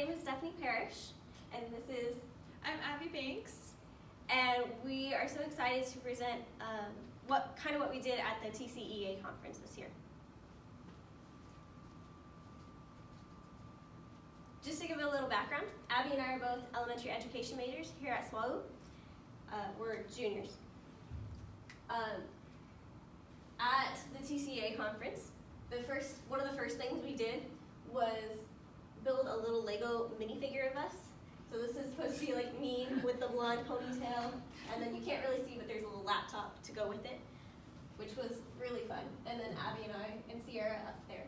name is Steffanie and this is... I'm Abbie Banks. And we are so excited to present what we did at the TCEA conference this year. Just to give it a little background, Abbie and I are both elementary education majors here at SWAU. We're juniors. At the TCEA conference, one of the first things we did was build a little Lego minifigure of us. So this is supposed to be like me with the blonde ponytail, and then you can't really see, but there's a little laptop to go with it, which was really fun. And then Abbie and I and Sierra up there.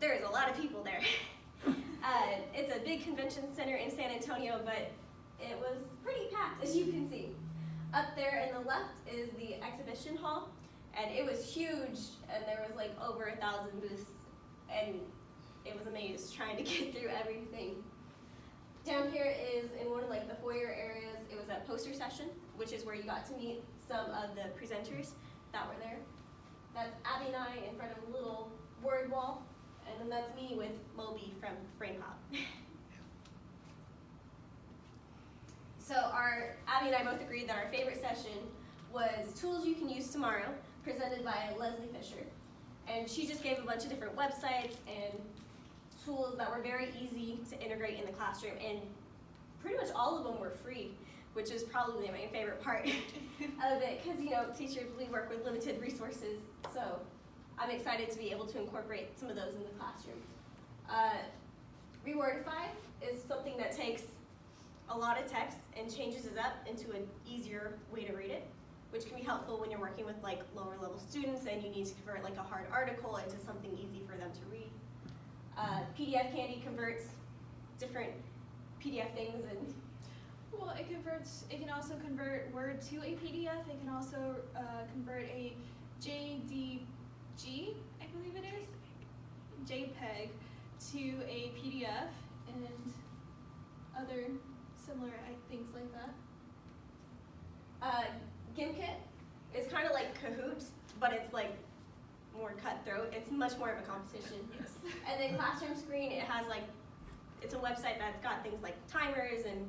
There's a lot of people there. It's a big convention center in San Antonio, but it was pretty packed, as you can see. Up there in the left is the exhibition hall, and it was huge, and there was like over 1,000 booths, and it was a maze trying to get through everything. Down here is in one of like the foyer areas. It was a poster session, which is where you got to meet some of the presenters that were there. That's Abbie and I in front of a little word wall, and then that's me with Moby from Brain Pop. So Abbie and I both agreed that our favorite session was Tools You Can Use Tomorrow, presented by Leslie Fisher. And she just gave a bunch of different websites and tools that were very easy to integrate in the classroom, and pretty much all of them were free, which is probably my favorite part of it, because teachers, we work with limited resources, so I'm excited to be able to incorporate some of those in the classroom. Rewordify is something that takes a lot of text and changes it up into an easier way to read it, which can be helpful when you're working with like lower level students and you need to convert like a hard article into something easy for them to read. PDF Candy converts different PDF things, and well, it can also convert Word to a PDF. It can also convert a JDG, I believe it is, JPEG, to a PDF and other similar things like that. Gimkit is kind of like Kahoot, but it's like more cutthroat. It's much more of a competition. Yes. And then Classroom Screen, it's a website that's got things like timers and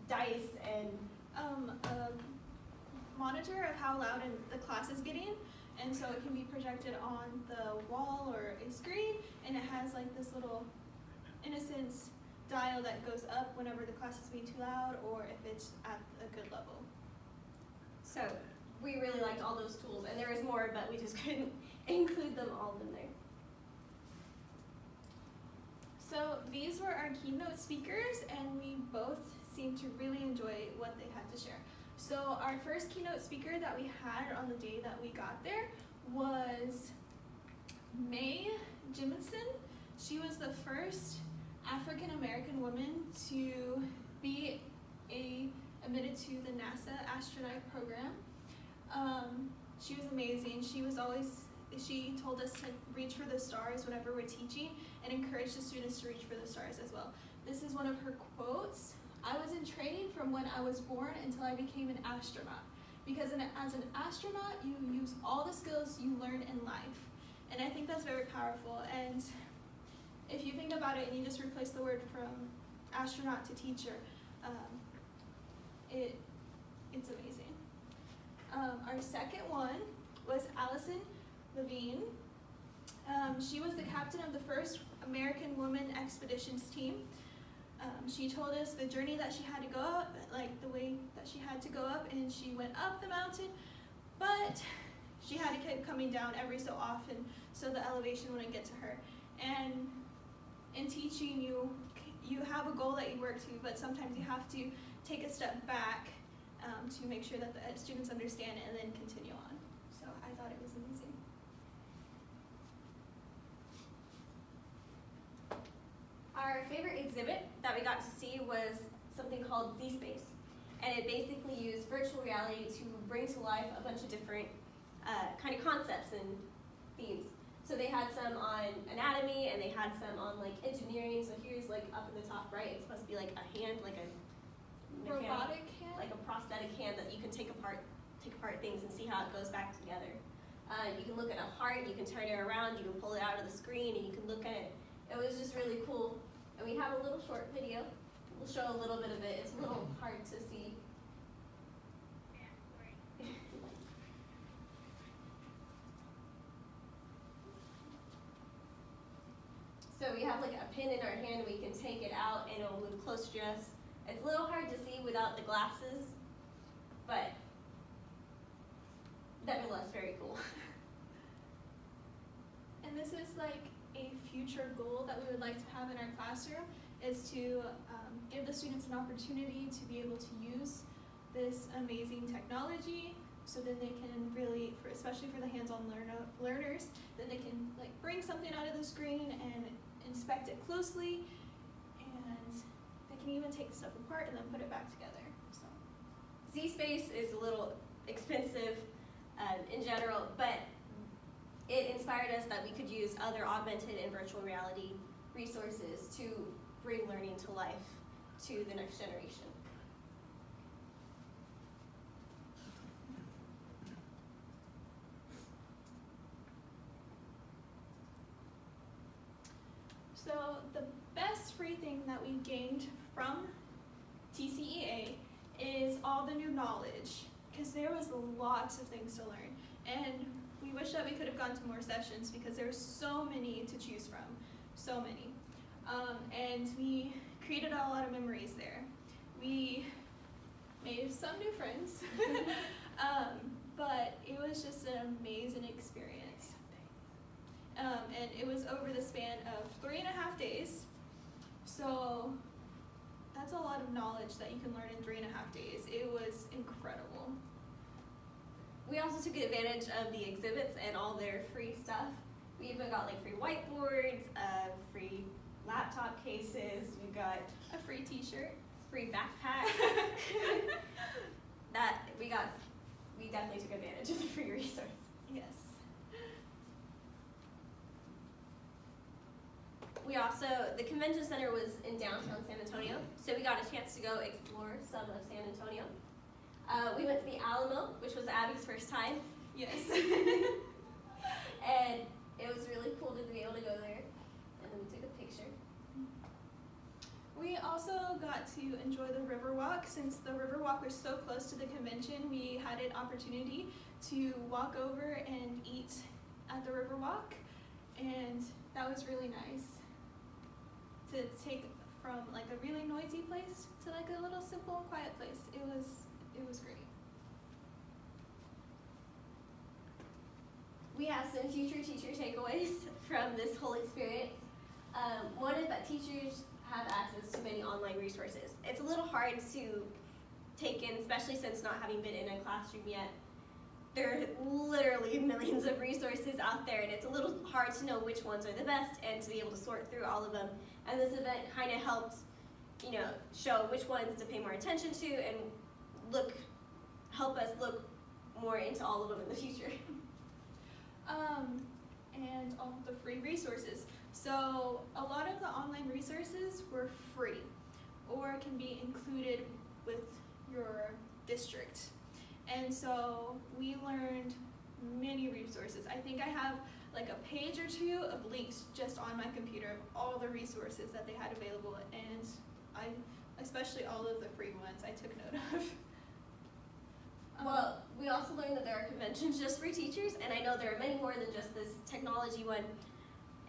dice and a monitor of how loud the class is getting, and so it can be projected on the wall or a screen, and it has like this little, in a sense, dial that goes up whenever the class is being too loud or if it's at a good level. So we really liked all those tools, and there was more, but we just couldn't include them all in there. So these were our keynote speakers, and we both seemed to really enjoy what they had to share. So our first keynote speaker that we had on the day that we got there was Mae Jemison. She was the first African American woman to be admitted to the NASA astronaut program. She was amazing. She told us to reach for the stars whenever we're teaching and encourage the students to reach for the stars as well. This is one of her quotes. "I was in training from when I was born until I became an astronaut. Because as an astronaut, you use all the skills you learn in life." And I think that's very powerful. And if you think about it and you just replace the word from astronaut to teacher, it's amazing. Our second one was Allison Levine. She was the captain of the first American Woman Expeditions team. She told us the journey that she had to go up, like the way that she had to go up, and she went up the mountain, but she had to keep coming down every so often so the elevation wouldn't get to her. And in teaching, you have a goal that you work to, but sometimes you have to take a step back to make sure that the students understand it and then continue on. So I thought it was amazing. Our favorite exhibit that we got to see was something called Z-Space, and it basically used virtual reality to bring to life a bunch of different kind of concepts and themes. So they had some on anatomy, and they had some on like engineering. So here's like up in the top right, it's supposed to be like a hand, like a robotic hand, like a prosthetic hand that you can take apart things and see how it goes back together. You can look at a heart, you can turn it around, you can pull it out of the screen, and you can look at it. It was just really cool. And we have a little short video. We'll show a little bit of it. It's a little hard to see. So we have like a pin in our hand, we can take it out and it'll move closer to us. It's a little hard to see without the glasses, but nevertheless very cool. And this is like a future goal that we would like to have in our classroom, is to give the students an opportunity to be able to use this amazing technology, so then they can really, especially for the hands-on learners, then they can like bring something out of the screen and inspect it closely, and they can even take stuff apart and then put it back together. So Z-Space is a little expensive in general, but it inspired us that we could use other augmented and virtual reality resources to bring learning to life to the next generation. So the best free thing that we gained from TCEA is all the new knowledge, because there was lots of things to learn, and we wish that we could have gone to more sessions because there were so many to choose from, so many. And we created a lot of memories there. We made some new friends, but it was just an amazing experience. And it was over the span of 3.5 days. So that's a lot of knowledge that you can learn in 3.5 days. It was incredible. We also took advantage of the exhibits and all their free stuff. We even got like free whiteboards, free laptop cases, we got a free t-shirt, free backpacks. We definitely took advantage of the free resource. Yes. We also, the convention center was in downtown San Antonio, so we got a chance to go explore some of San Antonio. We went to the Alamo, which was Abbie's first time. Yes. And it was really cool to be able to go there. And then we took a picture. We also got to enjoy the Riverwalk. Since the Riverwalk was so close to the convention, we had an opportunity to walk over and eat at the Riverwalk, and that was really nice. To take from like a really noisy place to like a little simple and quiet place. It was great. We have some future teacher takeaways from this whole experience. One is that teachers have access to many online resources. It's a little hard to take in, especially since not having been in a classroom yet. There are literally millions of resources out there, and it's a little hard to know which ones are the best and to be able to sort through all of them. And this event kind of helped, show which ones to pay more attention to and help us look more into all of them in the future. And all the free resources. So a lot of the online resources were free or can be included with your district. And so we learned many resources. I think I have like a page or two of links just on my computer of all the resources that they had available, and especially all of the free ones I took note of. Well, we also learned that there are conventions just for teachers, and I know there are many more than just this technology one.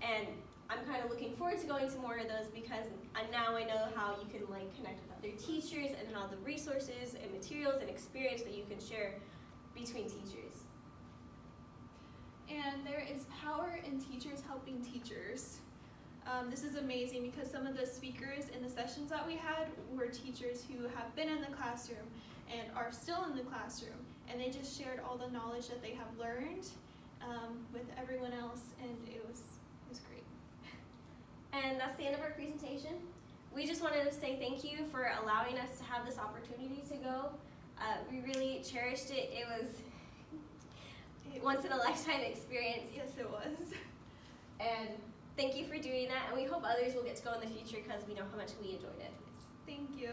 And I'm kind of looking forward to going to more of those because now I know how you can connect with other teachers and how the resources and materials and experience that you can share between teachers. And there is power in teachers helping teachers. This is amazing because some of the speakers in the sessions that we had were teachers who have been in the classroom and are still in the classroom, and they just shared all the knowledge that they have learned with everyone else, and it was great. And that's the end of our presentation. We just wanted to say thank you for allowing us to have this opportunity to go. We really cherished it. It was once in a lifetime experience. Yes, it was. And thank you for doing that, and we hope others will get to go in the future because we know how much we enjoyed it. Thank you.